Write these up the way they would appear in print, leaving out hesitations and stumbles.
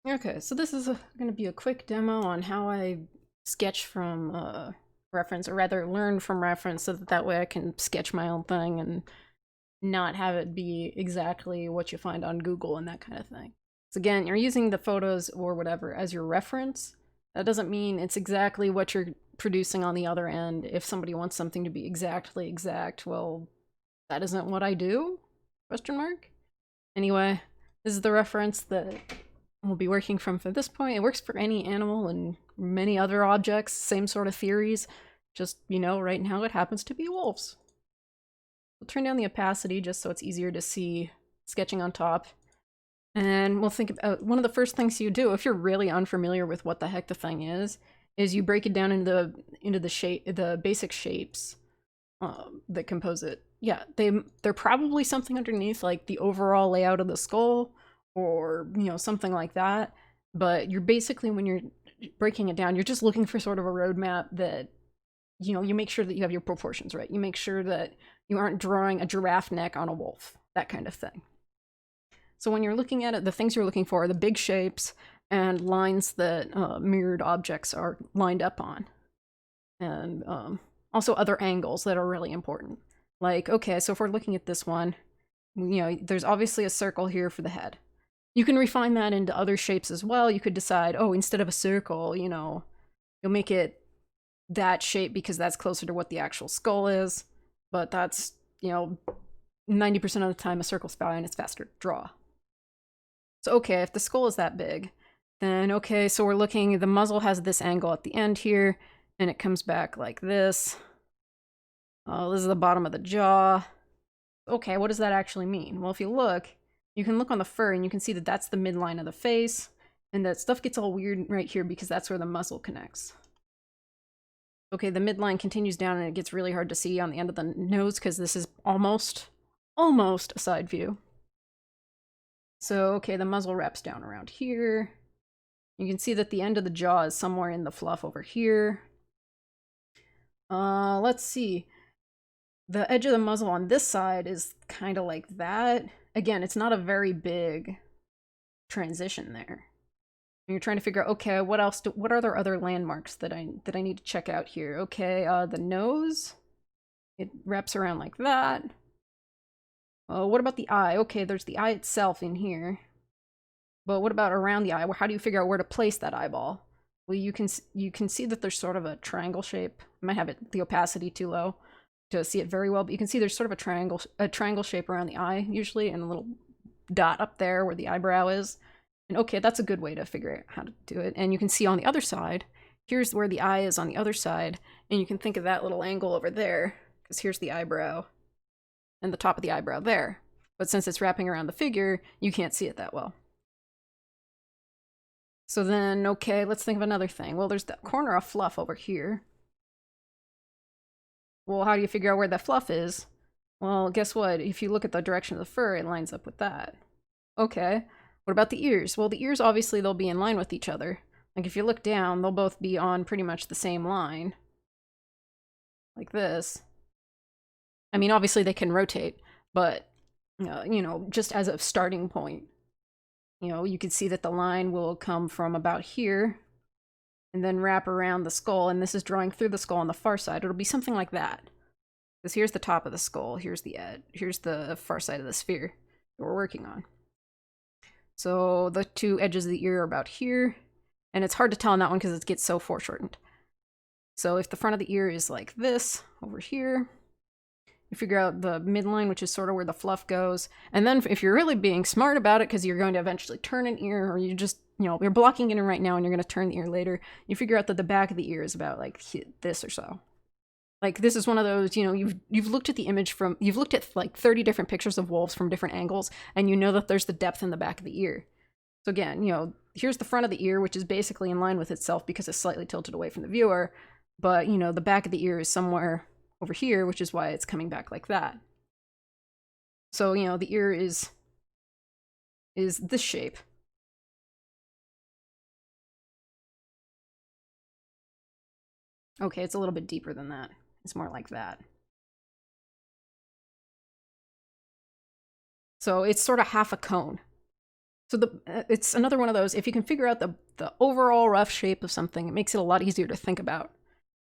Okay, so this is going to be a quick demo on how I sketch from reference, or rather learn from reference, so that way I can sketch my own thing and not have it be exactly what you find on Google and that kind of thing. So again, you're using the photos or whatever as your reference. That doesn't mean it's exactly what you're producing on the other end. If somebody wants something to be exactly exact, well, that isn't what I do? Question mark? Anyway, this is the reference that we'll be working from this point. It works for any animal and many other objects, same sort of theories. Just, right now it happens to be wolves. We'll turn down the opacity just so it's easier to see sketching on top. And we'll think about one of the first things you do if you're really unfamiliar with what the heck the thing is you break it down into the basic shapes that compose it. Yeah, they're probably something underneath, like the overall layout of the skull, or something like that. But you're basically, when you're breaking it down, you're just looking for sort of a roadmap that you make sure that you have your proportions right. You make sure that you aren't drawing a giraffe neck on a wolf, that kind of thing. So when you're looking at it, the things you're looking for are the big shapes and lines that mirrored objects are lined up on, and also other angles that are really important. Like, okay, so if we're looking at this one, there's obviously a circle here for the head. You can refine that into other shapes as well. You could decide, oh, instead of a circle, you'll make it that shape because that's closer to what the actual skull is. But that's, 90% of the time a circle's fine, it's faster to draw. So, okay, if the skull is that big, then okay, so we're looking, the muzzle has this angle at the end here, and it comes back like this. This is the bottom of the jaw. Okay, what does that actually mean? Well, if you look, you can look on the fur and you can see that that's the midline of the face, and that stuff gets all weird right here because that's where the muzzle connects. Okay, the midline continues down and it gets really hard to see on the end of the nose because this is almost a side view. So, okay, the muzzle wraps down around here. You can see that the end of the jaw is somewhere in the fluff over here. Let's see. The edge of the muzzle on this side is kind of like that. Again, it's not a very big transition there. And you're trying to figure out, okay, what else? What are there other landmarks that I need to check out here? Okay, the nose. It wraps around like that. What about the eye? Okay, there's the eye itself in here. But what about around the eye? How do you figure out where to place that eyeball? Well, you can see that there's sort of a triangle shape. I might have the opacity too low to see it very well, but you can see there's sort of a triangle shape around the eye usually, and a little dot up there where the eyebrow is. And okay, that's a good way to figure out how to do it. And you can see on the other side, here's where the eye is on the other side, and you can think of that little angle over there, because here's the eyebrow and the top of the eyebrow there. But since it's wrapping around the figure, you can't see it that well. So then, okay, let's think of another thing. Well, there's that corner of fluff over here. Well, how do you figure out where that fluff is? Well, guess what? If you look at the direction of the fur, it lines up with that. Okay, what about the ears? Well, the ears, obviously, they'll be in line with each other. Like, if you look down, they'll both be on pretty much the same line. Like this. I mean, obviously, they can rotate, but, just as a starting point, you can see that the line will come from about here and then wrap around the skull, and this is drawing through the skull on the far side. It'll be something like that. Because here's the top of the skull, here's the far side of the sphere that we're working on. So the two edges of the ear are about here, and it's hard to tell on that one because it gets so foreshortened. So if the front of the ear is like this, over here, you figure out the midline, which is sort of where the fluff goes. And then if you're really being smart about it, because you're going to eventually turn an ear, or you just, you're blocking it in right now and you're going to turn the ear later, you figure out that the back of the ear is about like this or so. Like, this is one of those, you've looked at the image you've looked at like 30 different pictures of wolves from different angles, and you know that there's the depth in the back of the ear. So again, here's the front of the ear, which is basically in line with itself because it's slightly tilted away from the viewer, but, the back of the ear is somewhere over here, which is why it's coming back like that. So, the ear is this shape. Okay, it's a little bit deeper than that. It's more like that. So it's sort of half a cone. So it's another one of those, if you can figure out the overall rough shape of something, it makes it a lot easier to think about.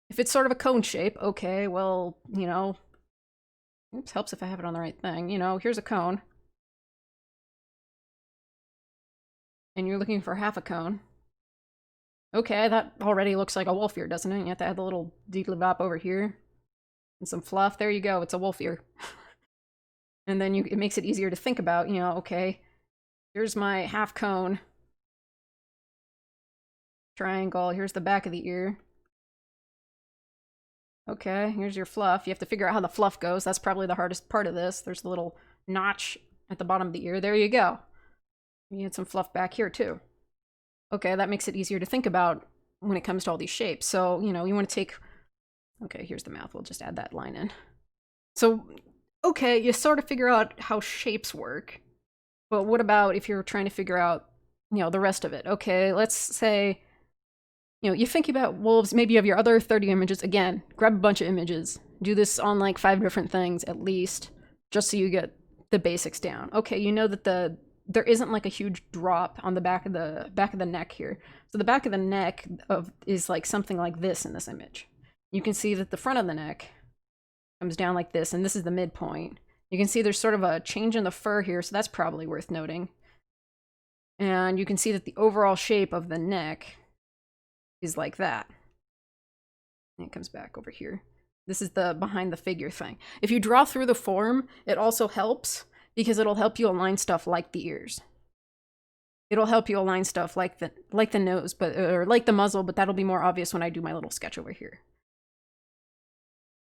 If it's sort of a cone shape, okay, well, you know, oops, helps if I have it on the right thing. You know, here's a cone. And you're looking for half a cone. Okay, that already looks like a wolf ear, doesn't it? You have to add the little deedly bop over here. And some fluff. There you go, it's a wolf ear. And then it makes it easier to think about, you know, okay, here's my half cone. Triangle, here's the back of the ear. Okay, here's your fluff. You have to figure out how the fluff goes. That's probably the hardest part of this. There's the little notch at the bottom of the ear. There you go. You need some fluff back here too. Okay, that makes it easier to think about when it comes to all these shapes. So, you know, you want to take... Okay, here's the mouth. We'll just add that line in. So, okay, you sort of figure out how shapes work. But what about if you're trying to figure out, you know, the rest of it? Okay, let's say, you know, you think about wolves, maybe you have your other 30 images. Again, grab a bunch of images. Do this on like 5 different things at least, just so you get the basics down. Okay, you know that there isn't like a huge drop on the back of the neck here. So the back of the neck is like something like this in this image. You can see that the front of the neck comes down like this, and this is the midpoint. You can see there's sort of a change in the fur here, so that's probably worth noting. And you can see that the overall shape of the neck is like that. And it comes back over here. This is the behind the figure thing. If you draw through the form, it also helps, because it'll help you align stuff like the ears. It'll help you align stuff like the nose, or like the muzzle, but that'll be more obvious when I do my little sketch over here.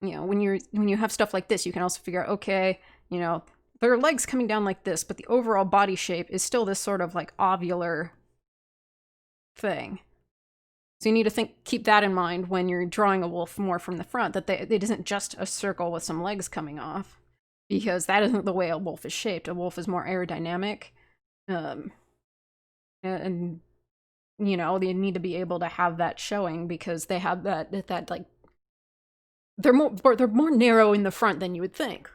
You know, when you have stuff like this, you can also figure out, okay, you know, there are legs coming down like this, but the overall body shape is still this sort of like ovular thing. So you need to keep that in mind when you're drawing a wolf more from the front, that it isn't just a circle with some legs coming off, because that isn't the way a wolf is shaped. A wolf is more aerodynamic, and you know, they need to be able to have that showing, because they have that like, they're more narrow in the front than you would think.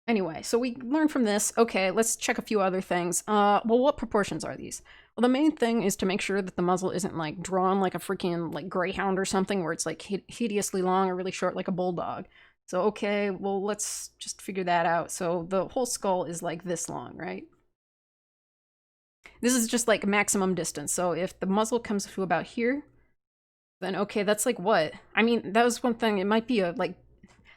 Anyway, so we learned from this. Okay, let's check a few other things. Well, what proportions are these? Well, the main thing is to make sure that the muzzle isn't like drawn like a freaking like greyhound or something, where it's like hideously long or really short like a bulldog. So, okay, well, let's just figure that out. So the whole skull is like this long, right? This is just like maximum distance. So if the muzzle comes to about here, then okay, that's like what? I mean, that was one thing. It might be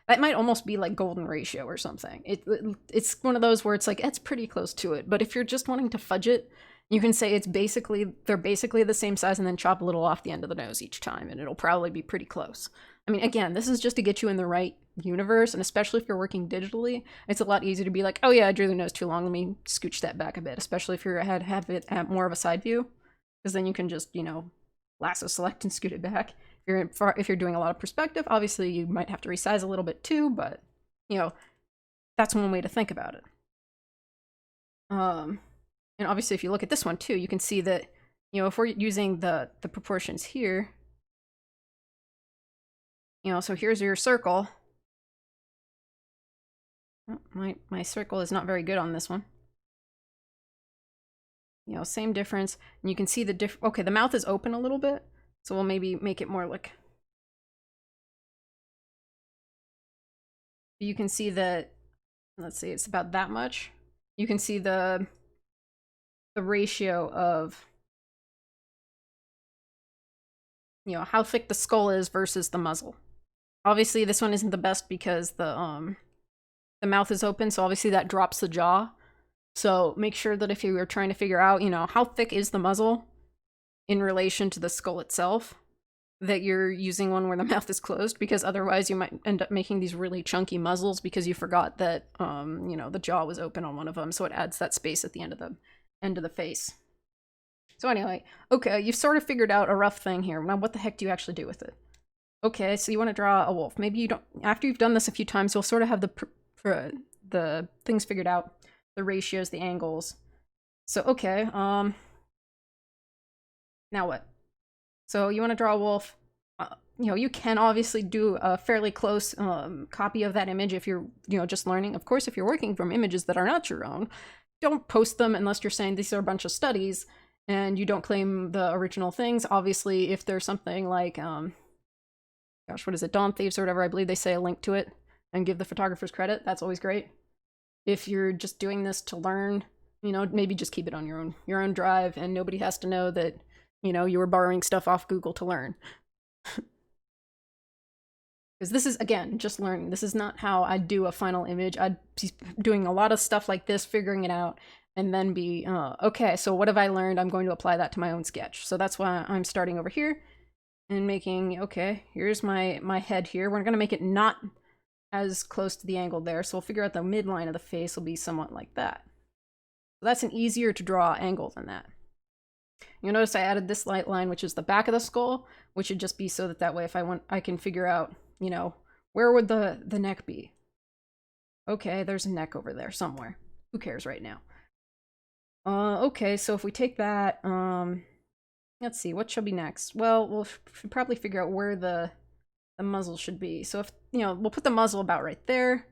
that might almost be like golden ratio or something. It's one of those where it's like, it's pretty close to it. But if you're just wanting to fudge it, you can say they're basically the same size, and then chop a little off the end of the nose each time, and it'll probably be pretty close. I mean, again, this is just to get you in the right universe, and especially if you're working digitally, it's a lot easier to be like, oh yeah, I drew the nose too long, let me scooch that back a bit, especially if you're have it at more of a side view, because then you can just, you know, lasso select and scoot it back. If you're doing a lot of perspective, obviously you might have to resize a little bit too, but, you know, that's one way to think about it. And obviously if you look at this one too, you can see that, you know, if we're using the proportions here, you know, so here's your circle. Oh, my circle is not very good on this one. You know, same difference. And you can see the okay, the mouth is open a little bit. So we'll maybe make it more like... You can see that, let's see, it's about that much. You can see the ratio of, you know, how thick the skull is versus the muzzle. Obviously this one isn't the best because the mouth is open, so obviously that drops the jaw. So make sure that if you were trying to figure out, you know, how thick is the muzzle in relation to the skull itself, that you're using one where the mouth is closed, because otherwise you might end up making these really chunky muzzles because you forgot that, you know, the jaw was open on one of them, so it adds that space at the end of the face. So anyway, okay, you've sort of figured out a rough thing here. Now what the heck do you actually do with it? Okay, so you want to draw a wolf. Maybe you don't, after you've done this a few times, you'll sort of have the things figured out, the ratios, the angles. So okay, now what? So you want to draw a wolf. You know, you can obviously do a fairly close copy of that image if you're, you know, just learning. Of course, if you're working from images that are not your own, don't post them unless you're saying these are a bunch of studies and you don't claim the original things. Obviously, if there's something like, gosh, what is it, Dawn Thieves or whatever, I believe they say a link to it and give the photographers credit. That's always great. If you're just doing this to learn, you know, maybe just keep it on your own drive, and nobody has to know that, you know, you were borrowing stuff off Google to learn. Because this is, again, just learning. This is not how I'd do a final image. I'd be doing a lot of stuff like this, figuring it out, and then be, okay, so what have I learned? I'm going to apply that to my own sketch. So that's why I'm starting over here and making, okay, here's my head here. We're going to make it not as close to the angle there, so we'll figure out the midline of the face will be somewhat like that. So that's an easier to draw angle than that. You'll notice I added this light line, which is the back of the skull, which should just be so that way if I want, I can figure out, you know, where would the neck be? Okay, there's a neck over there somewhere. Who cares right now? Okay, so if we take that, let's see, what should be next? Well, we'll probably figure out where the muzzle should be. So if, you know, we'll put the muzzle about right there.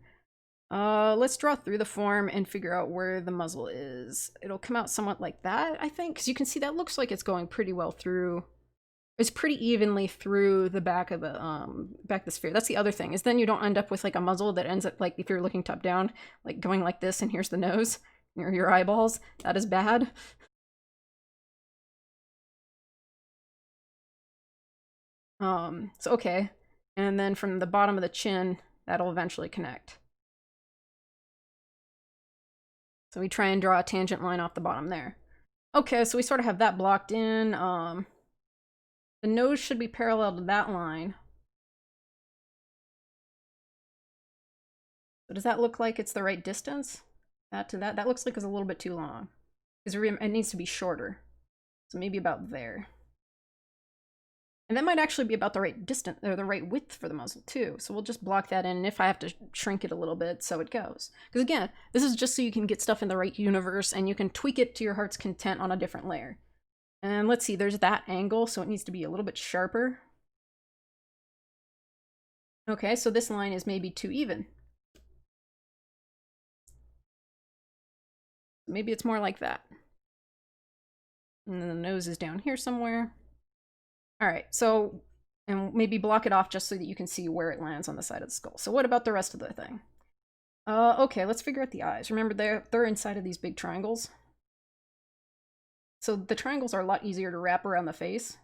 Let's draw through the form and figure out where the muzzle is. It'll come out somewhat like that, I think, because you can see that looks like it's going pretty well through. It's pretty evenly through the back of the back of the sphere. That's the other thing, is then you don't end up with like a muzzle that ends up like, if you're looking top down, like going like this and here's the nose, your eyeballs. That is bad. So okay. And then from the bottom of the chin, that'll eventually connect. So we try and draw a tangent line off the bottom there. Okay, so we sort of have that blocked in. The nose should be parallel to that line. So does that look like it's the right distance? That to that? That looks like it's a little bit too long. Because it needs to be shorter. So maybe about there. And that might actually be about the right distance, or the right width for the muzzle too. So we'll just block that in, and if I have to shrink it a little bit, so it goes. Because again, this is just so you can get stuff in the right universe, and you can tweak it to your heart's content on a different layer. And let's see, there's that angle, so it needs to be a little bit sharper. Okay, so this line is maybe too even. Maybe it's more like that. And then the nose is down here somewhere. All right, so, and maybe block it off just so that you can see where it lands on the side of the skull. So what about the rest of the thing? Okay, let's figure out the eyes. Remember, they're inside of these big triangles. So the triangles are a lot easier to wrap around the face.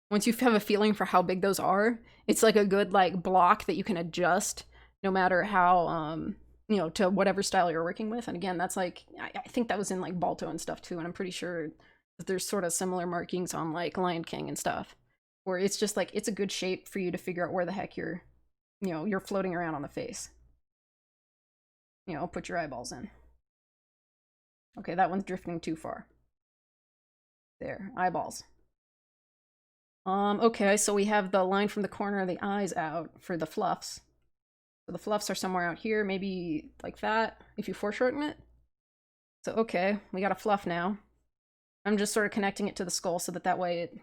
Once you have a feeling for how big those are, it's like a good like block that you can adjust no matter how, you know, to whatever style you're working with. And again, that's like, I think that was in like Balto and stuff too, and I'm pretty sure that there's sort of similar markings on like Lion King and stuff, where it's just like, it's a good shape for you to figure out where the heck you're, you know, you're floating around on the face. You know, put your eyeballs in. Okay, that one's drifting too far. There, eyeballs. Okay, so we have the line from the corner of the eyes out for the fluffs. So the fluffs are somewhere out here, maybe like that, if you foreshorten it. So okay, we got a fluff now. I'm just sort of connecting it to the skull so that way it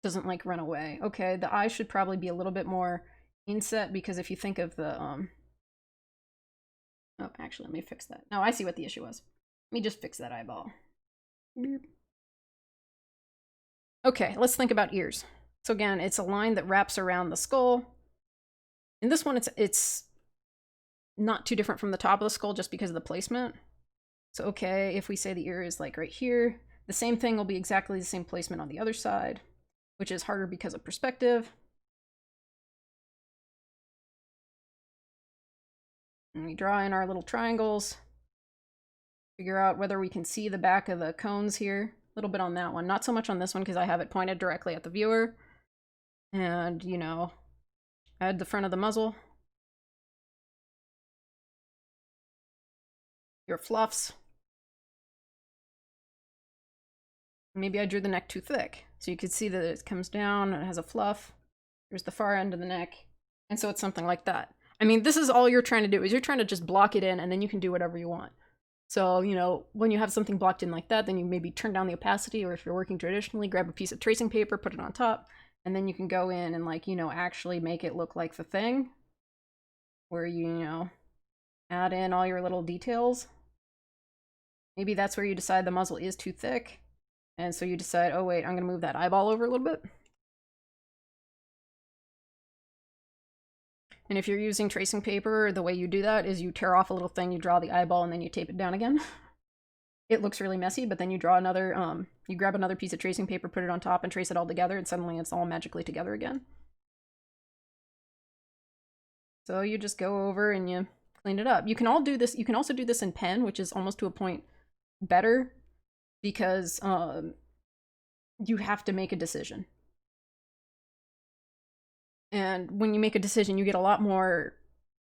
doesn't like run away. Okay, the eye should probably be a little bit more inset, because if you think of the oh, actually, let me fix that. No, I see what the issue was. Let me just fix that eyeball. Beep. Okay, let's think about ears. So again, it's a line that wraps around the skull. In this one, it's not too different from the top of the skull just because of the placement. So okay, if we say the ear is like right here, the same thing will be exactly the same placement on the other side, which is harder because of perspective. And we draw in our little triangles. Figure out whether we can see the back of the cones here. A little bit on that one. Not so much on this one because I have it pointed directly at the viewer. And, you know, add the front of the muzzle. Your fluffs. Maybe I drew the neck too thick. So you could see that it comes down and it has a fluff. There's the far end of the neck. And so it's something like that. I mean, this is all you're trying to do, is you're trying to just block it in, and then you can do whatever you want. So, you know, when you have something blocked in like that, then you maybe turn down the opacity, or if you're working traditionally, grab a piece of tracing paper, put it on top, and then you can go in and, like, you know, actually make it look like the thing, where you know, add in all your little details. Maybe that's where you decide the muzzle is too thick. And so you decide, oh wait, I'm gonna move that eyeball over a little bit. And if you're using tracing paper, the way you do that is you tear off a little thing, you draw the eyeball, and then you tape it down again. It looks really messy, but then you draw another, you grab another piece of tracing paper, put it on top, and trace it all together, and suddenly it's all magically together again. So you just go over and you clean it up. You can all do this. You can also do this in pen, which is almost to a point better because you have to make a decision. And when you make a decision, you get a lot more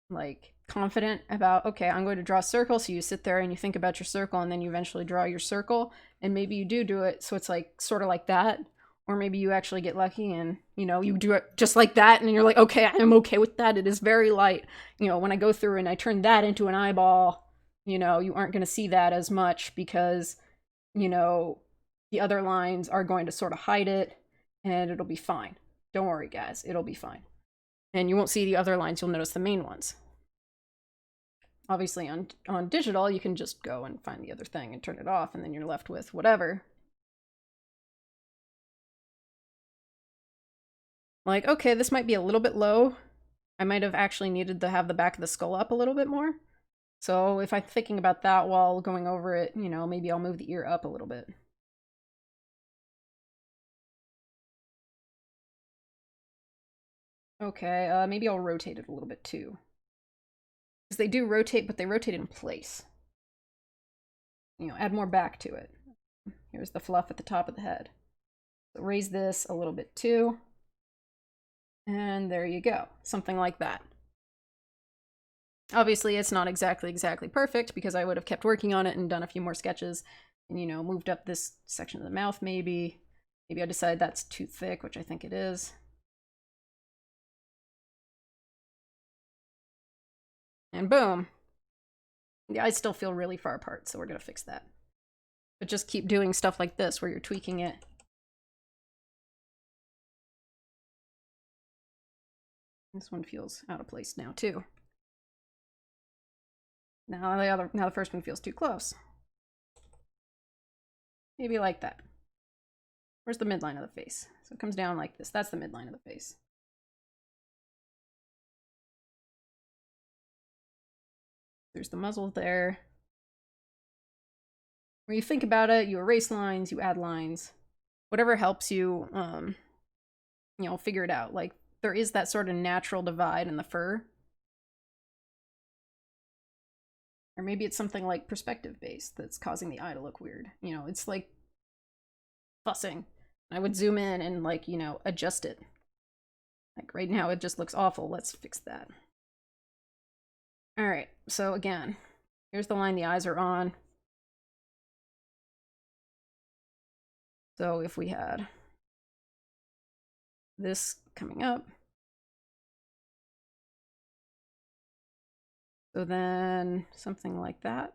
like confident about, okay, I'm going to draw a circle. So you sit there and you think about your circle, and then you eventually draw your circle, and maybe you do it so it's like sort of like that. Or maybe you actually get lucky and, you know, you do it just like that and you're like, okay, I'm okay with that. It is very light. You know, when I go through and I turn that into an eyeball, you know, you aren't going to see that as much because, you know, the other lines are going to sort of hide it and it'll be fine. Don't worry, guys. It'll be fine. And you won't see the other lines. You'll notice the main ones. Obviously, on digital, you can just go and find the other thing and turn it off, and then you're left with whatever. Like, okay, this might be a little bit low. I might have actually needed to have the back of the skull up a little bit more. So if I'm thinking about that while going over it, you know, maybe I'll move the ear up a little bit. Okay, maybe I'll rotate it a little bit too. Because they do rotate, but they rotate in place. You know, add more back to it. Here's the fluff at the top of the head. So raise this a little bit too. And there you go, something like that. Obviously, it's not exactly perfect because I would have kept working on it and done a few more sketches and, you know, moved up this section of the mouth maybe. Maybe I decided that's too thick, which I think it is. And boom. The eyes still feel really far apart, so we're gonna fix that. But just keep doing stuff like this where you're tweaking it. This one feels out of place now too. Now the first one feels too close. Maybe like that. Where's the midline of the face? So it comes down like this. That's the midline of the face. There's the muzzle there. When you think about it, you erase lines, you add lines. Whatever helps you, you know, figure it out. Like, there is that sort of natural divide in the fur. Or maybe it's something like perspective-based that's causing the eye to look weird. You know, it's like fussing. I would zoom in and, like, you know, adjust it. Like, right now it just looks awful. Let's fix that. Alright, so again, here's the line the eyes are on. So if we had this coming up, so then something like that.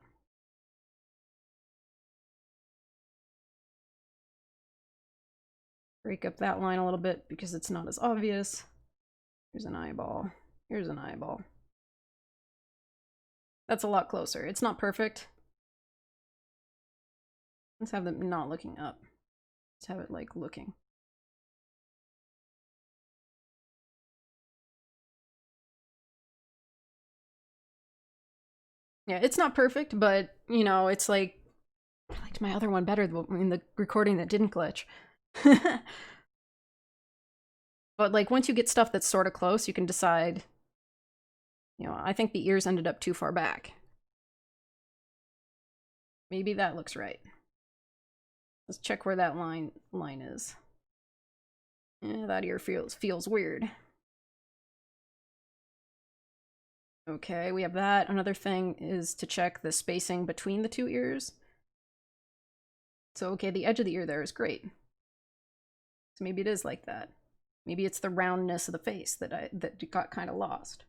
Break up that line a little bit because it's not as obvious. Here's an eyeball. Here's an eyeball. That's a lot closer. It's not perfect. Let's have them not looking up. Let's have it like looking. Yeah, it's not perfect, but, you know, it's like, I liked my other one better in the recording that didn't glitch. But, like, once you get stuff that's sort of close, you can decide, you know, I think the ears ended up too far back. Maybe that looks right. Let's check where that line is. Yeah, that ear feels weird. Okay, we have that. Another thing is to check the spacing between the two ears. So, okay, the edge of the ear there is great. So maybe it is like that. Maybe it's the roundness of the face that got kind of lost.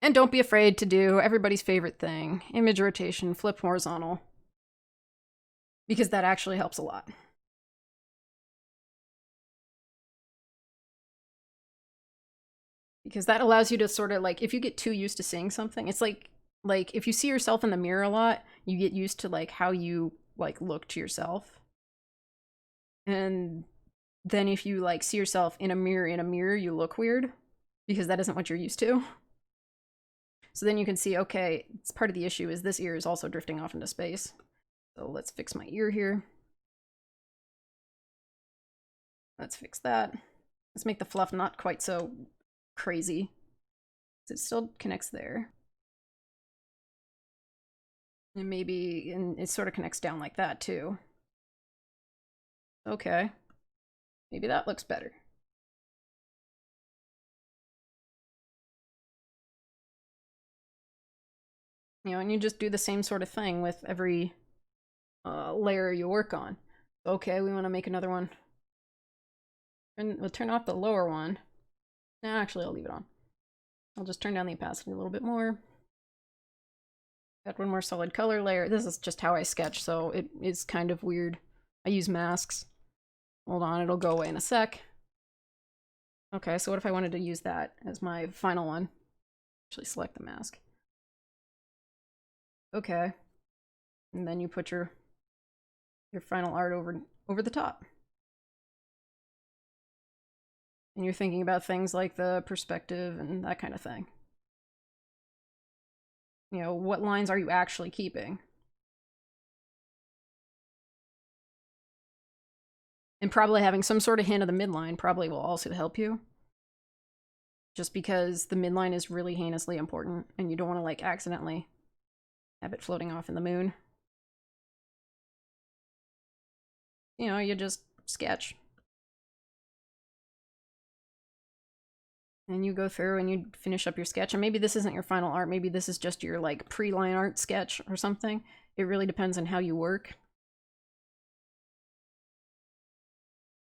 And don't be afraid to do everybody's favorite thing, image rotation, flip horizontal, because that actually helps a lot. Because that allows you to sort of, like, if you get too used to seeing something, it's like like, if you see yourself in the mirror a lot, you get used to, like, how you, like, look to yourself. And then if you, like, see yourself in a mirror, you look weird, because that isn't what you're used to. So then you can see, okay, it's part of the issue is this ear is also drifting off into space. So let's fix my ear here. Let's fix that. Let's make the fluff not quite so crazy. It still connects there. And maybe it sort of connects down like that too. Okay. Maybe that looks better. You know, and you just do the same sort of thing with every layer you work on. Okay, we want to make another one. And we'll turn off the lower one. No, actually, I'll leave it on. I'll just turn down the opacity a little bit more. Got one more solid color layer. This is just how I sketch, so it is kind of weird. I use masks. Hold on, it'll go away in a sec. Okay, so what if I wanted to use that as my final one? Actually select the mask. Okay. And then you put your final art over the top. And you're thinking about things like the perspective and that kind of thing. You know, what lines are you actually keeping? And probably having some sort of hint of the midline probably will also help you. Just because the midline is really heinously important and you don't want to, like, accidentally have it floating off in the moon. You know, you just sketch. And you go through and you finish up your sketch. And maybe this isn't your final art. Maybe this is just your, like, pre-line art sketch or something. It really depends on how you work.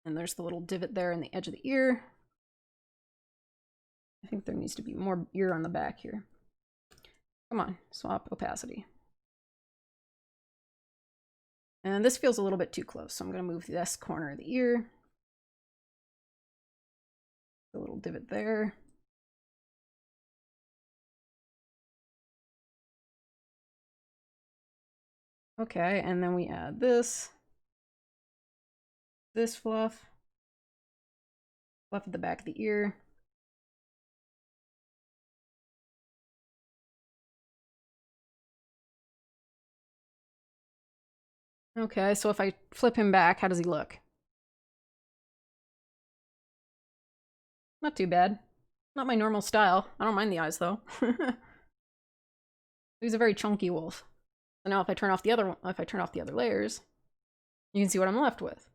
And there's the little divot there in the edge of the ear. I think there needs to be more ear on the back here. Come on, swap opacity. And this feels a little bit too close, so I'm going to move this corner of the ear. A little divot there. Okay, and then we add this fluff at the back of the ear. Okay, so if I flip him back, how does he look? Not too bad. Not my normal style. I don't mind the eyes though. He's a very chunky wolf. So now if I turn off the other layers, you can see what I'm left with.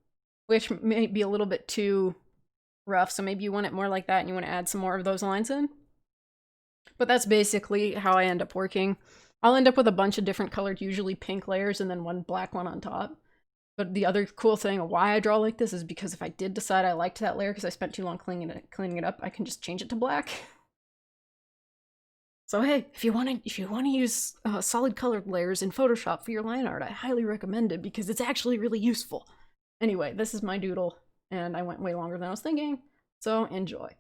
Which may be a little bit too rough, so maybe you want it more like that and you want to add some more of those lines in. But that's basically how I end up working. I'll end up with a bunch of different colored, usually pink layers, and then one black one on top. But the other cool thing of why I draw like this is because if I did decide I liked that layer because I spent too long cleaning it up, I can just change it to black. So hey, if you want to use solid colored layers in Photoshop for your line art, I highly recommend it because it's actually really useful. Anyway, this is my doodle, and I went way longer than I was thinking, so enjoy.